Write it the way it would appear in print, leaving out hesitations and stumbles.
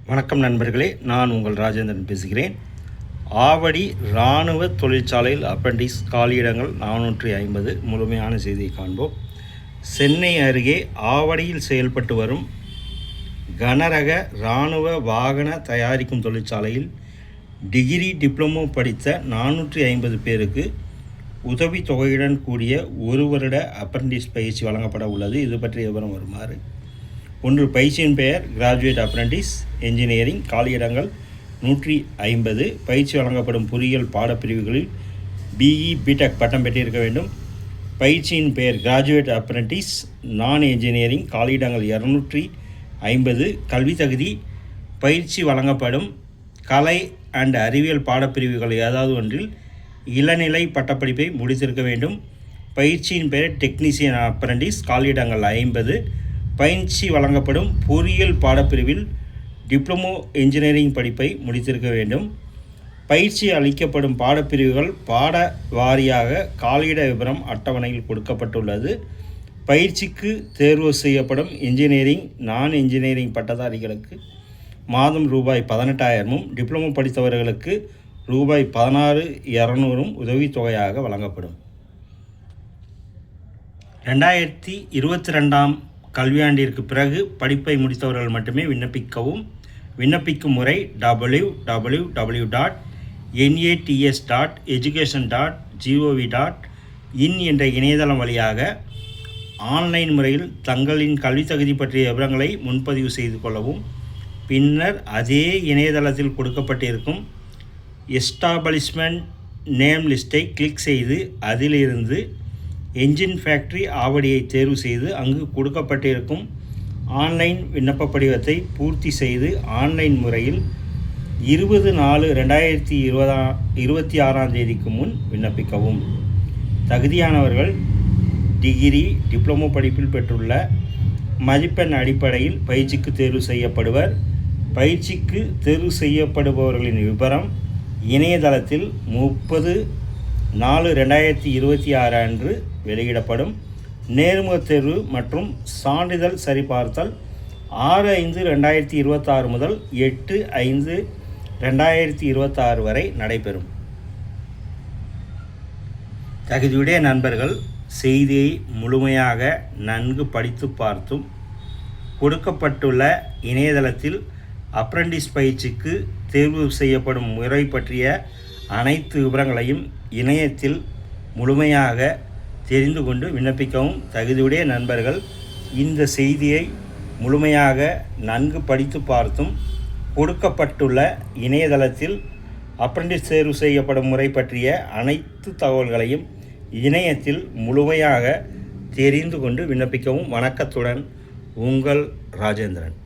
வணக்கம் நண்பர்களே, நான் உங்கள் ராஜேந்திரன் பேசுகிறேன். ஆவடி இராணுவ தொழிற்சாலையில் அப்ரண்டிஸ் காலியிடங்கள் 450 முழுமையான செய்தியை காண்போம். சென்னை அருகே ஆவடியில் செயல்பட்டு வரும் கனரக இராணுவ வாகன தயாரிக்கும் தொழிற்சாலையில் டிகிரி டிப்ளமோ படித்த 450 பேருக்கு உதவித்தொகையுடன் கூடிய 1 வருட அப்ரண்டிஸ் பயிற்சி வழங்கப்பட உள்ளது. இது பற்றிய விவரம் வருமாறு: 1. பயிற்சியின் பெயர் கிராஜுவேட் அப்ரண்டிஸ் என்ஜினியரிங். காலியிடங்கள் 150. பயிற்சி வழங்கப்படும் பொறியியல் பாடப்பிரிவுகளில் பிஇ பிடெக் பட்டம் பெற்றிருக்க வேண்டும். பயிற்சியின் பெயர் கிராஜுவேட் அப்ரண்டிஸ் நான் என்ஜினியரிங். காலியிடங்கள் 250. கல்வி தகுதி: பயிற்சி வழங்கப்படும் கலை அண்ட் அறிவியல் பாடப்பிரிவுகள் ஏதாவது ஒன்றில் இளநிலை பட்டப்படிப்பை முடித்திருக்க வேண்டும். பயிற்சியின் பெயர் டெக்னீசியன் அப்ரண்டிஸ். காலியிடங்கள் 50. பயிற்சி வழங்கப்படும் பொறியியல் பாடப்பிரிவில் டிப்ளமோ என்ஜினியரிங் படிப்பை முடித்திருக்க வேண்டும். பயிற்சி அளிக்கப்படும் பாடப்பிரிவுகள் பாட வாரியாக காலியிட விவரம் அட்டவணையில் கொடுக்கப்பட்டுள்ளது. பயிற்சிக்கு தேர்வு செய்யப்படும் என்ஜினியரிங் நான் என்ஜினியரிங் பட்டதாரிகளுக்கு மாதம் ரூபாய் 18,000 டிப்ளமோ படித்தவர்களுக்கு ரூபாய் 16,200 உதவித்தொகையாக வழங்கப்படும். 2022ஆம் கல்வியாண்டிற்கு பிறகு படிப்பை முடித்தவர்கள் மட்டுமே விண்ணப்பிக்கவும். விண்ணப்பிக்கும் முறை www.nats.education.gov.in என்ற இணையதளம் வழியாக ஆன்லைன் முறையில் தங்களின் கல்வி தகுதி பற்றிய விவரங்களை முன்பதிவு செய்து கொள்ளவும். பின்னர் அதே இணையதளத்தில் கொடுக்கப்பட்டிருக்கும் எஸ்டாப்ளிஷ்மெண்ட் நேம் லிஸ்ட்டை கிளிக் செய்து அதிலிருந்து என்ஜின் ஃபேக்ட்ரி ஆவடியை தேர்வு செய்து அங்கு கொடுக்கப்பட்டிருக்கும் ஆன்லைன் விண்ணப்ப படிவத்தை பூர்த்தி செய்து ஆன்லைன் முறையில் 20/4/2026 முன் விண்ணப்பிக்கவும். தகுதியானவர்கள் டிகிரி டிப்ளமோ படிப்பில் பெற்றுள்ள மதிப்பெண் அடிப்படையில் பயிற்சிக்கு தேர்வு செய்யப்படுவர். பயிற்சிக்கு தேர்வு செய்யப்படுபவர்களின் விவரம் இணையதளத்தில் 30/4/2026 அன்று வெளியிடப்படும். நேர்முகத் தேர்வு மற்றும் சான்றிதழ் சரிபார்த்தல் 6/5/2026 முதல் 8/5/2026 வரை நடைபெறும். தகுதியுடைய நண்பர்கள் செய்தியை முழுமையாக நன்கு படித்து பார்த்தும் கொடுக்கப்பட்டுள்ள இணையதளத்தில் அப்ரண்டிஸ் பயிற்சிக்கு தேர்வு செய்யப்படும் முறை பற்றிய அனைத்து விவரங்களையும் இணையத்தில் முழுமையாக தெரிந்து கொண்டு விண்ணப்பிக்கவும். தகுதியுடைய நண்பர்கள் இந்த செய்தியை முழுமையாக நன்கு படித்து பார்த்தும் கொடுக்கப்பட்டுள்ள இணையதளத்தில் அப்ரண்டிஸ் தேர்வு செய்யப்படும் முறை பற்றிய அனைத்து தகவல்களையும் இணையத்தில் முழுமையாக தெரிந்து கொண்டு விண்ணப்பிக்கவும். வணக்கத்துடன் உங்கள் ராஜேந்திரன்.